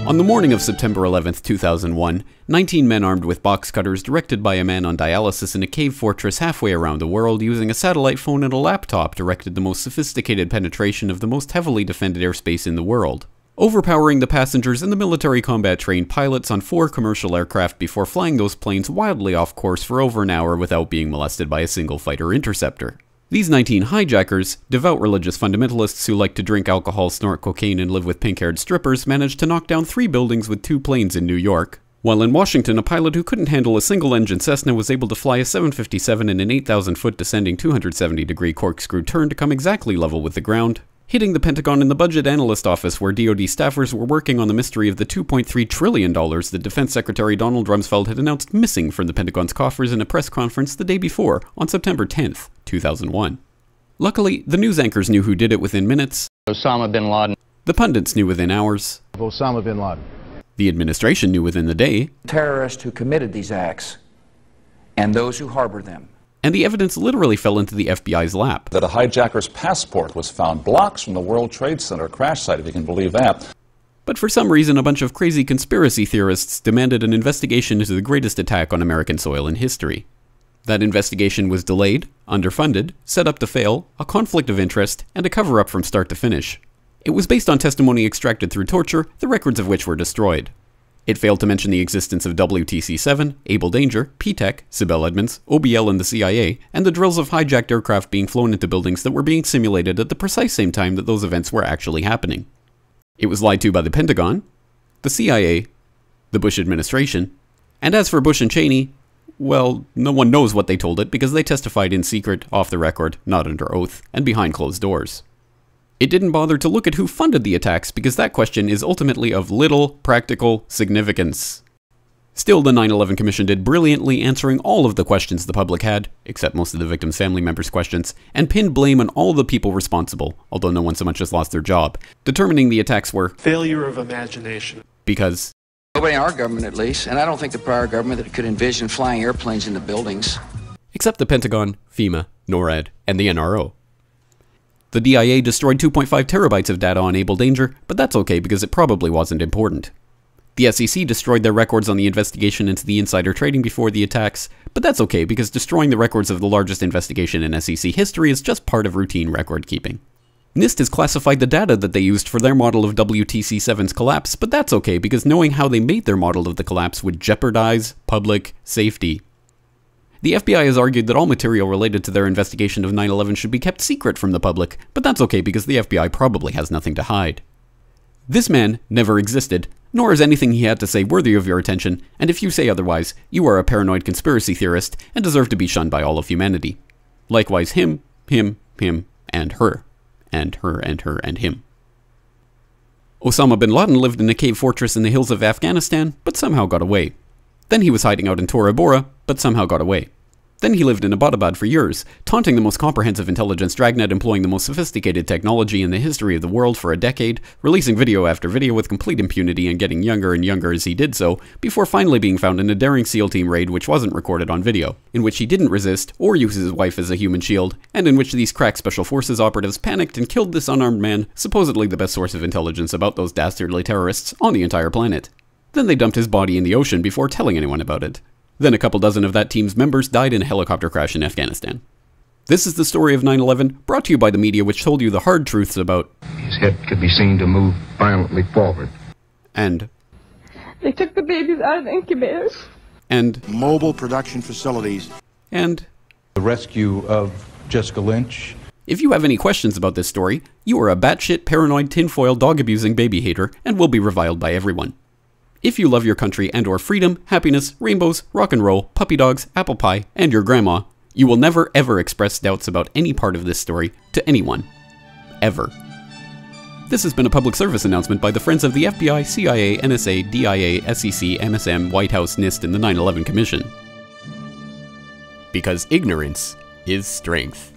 On the morning of September 11, 2001, 19 men armed with box cutters directed by a man on dialysis in a cave fortress halfway around the world using a satellite phone and a laptop directed the most sophisticated penetration of the most heavily defended airspace in the world, overpowering the passengers and the military combat trained pilots on 4 commercial aircraft before flying those planes wildly off course for over an hour without being molested by a single fighter interceptor. These 19 hijackers, devout religious fundamentalists who like to drink alcohol, snort cocaine, and live with pink-haired strippers, managed to knock down 3 buildings with 2 planes in New York, while in Washington a pilot who couldn't handle a single-engine Cessna was able to fly a 757 in an 8,000-foot descending 270-degree corkscrew turn to come exactly level with the ground, hitting the Pentagon in the budget analyst office where DoD staffers were working on the mystery of the $2.3 trillion that Defense Secretary Donald Rumsfeld had announced missing from the Pentagon's coffers in a press conference the day before, on September 10th, 2001. Luckily, the news anchors knew who did it within minutes. Osama bin Laden. The pundits knew within hours. Osama bin Laden. The administration knew within the day. Terrorists who committed these acts and those who harbor them. And the evidence literally fell into the FBI's lap. That a hijacker's passport was found blocks from the World Trade Center crash site, if you can believe that. But for some reason, a bunch of crazy conspiracy theorists demanded an investigation into the greatest attack on American soil in history. That investigation was delayed, underfunded, set up to fail, a conflict of interest, and a cover-up from start to finish. It was based on testimony extracted through torture, the records of which were destroyed. It failed to mention the existence of WTC-7, Able Danger, P-TECH, Sibel Edmonds, OBL and the CIA, and the drills of hijacked aircraft being flown into buildings that were being simulated at the precise same time that those events were actually happening. It was lied to by the Pentagon, the CIA, the Bush administration, and as for Bush and Cheney, well, no one knows what they told it because they testified in secret, off the record, not under oath, and behind closed doors. It didn't bother to look at who funded the attacks because that question is ultimately of little practical significance. Still, the 9/11 Commission did brilliantly answering all of the questions the public had, except most of the victims' family members' questions, and pinned blame on all the people responsible, although no one so much as lost their job, determining the attacks were failure of imagination. Because Nobody in our government, at least, and I don't think the prior government that could envision flying airplanes into buildings. Except the Pentagon, FEMA, NORAD, and the NRO. The DIA destroyed 2.5 terabytes of data on Able Danger, but that's okay because it probably wasn't important. The SEC destroyed their records on the investigation into the insider trading before the attacks, but that's okay because destroying the records of the largest investigation in SEC history is just part of routine record keeping. NIST has classified the data that they used for their model of WTC-7's collapse, but that's okay because knowing how they made their model of the collapse would jeopardize public safety. The FBI has argued that all material related to their investigation of 9/11 should be kept secret from the public, but that's okay because the FBI probably has nothing to hide. This man never existed, nor is anything he had to say worthy of your attention, and if you say otherwise, you are a paranoid conspiracy theorist and deserve to be shunned by all of humanity. Likewise him, and her. And her, and her, and him. Osama bin Laden lived in a cave fortress in the hills of Afghanistan, but somehow got away. Then he was hiding out in Tora Bora, but somehow got away. Then he lived in Abbottabad for years, taunting the most comprehensive intelligence dragnet employing the most sophisticated technology in the history of the world for a decade, releasing video after video with complete impunity and getting younger and younger as he did so, before finally being found in a daring SEAL team raid which wasn't recorded on video, in which he didn't resist or use his wife as a human shield, and in which these crack special forces operatives panicked and killed this unarmed man, supposedly the best source of intelligence about those dastardly terrorists on the entire planet. Then they dumped his body in the ocean before telling anyone about it. Then a couple dozen of that team's members died in a helicopter crash in Afghanistan. This is the story of 9/11, brought to you by the media which told you the hard truths about his head could be seen to move violently forward. And they took the babies out of the incubators. And mobile production facilities. And the rescue of Jessica Lynch. If you have any questions about this story, you are a batshit paranoid tinfoil dog-abusing baby hater and will be reviled by everyone. If you love your country and or freedom, happiness, rainbows, rock and roll, puppy dogs, apple pie, and your grandma, you will never ever express doubts about any part of this story to anyone. Ever. This has been a public service announcement by the Friends of the FBI, CIA, NSA, DIA, SEC, MSM, White House, NIST, and the 9/11 Commission. Because ignorance is strength.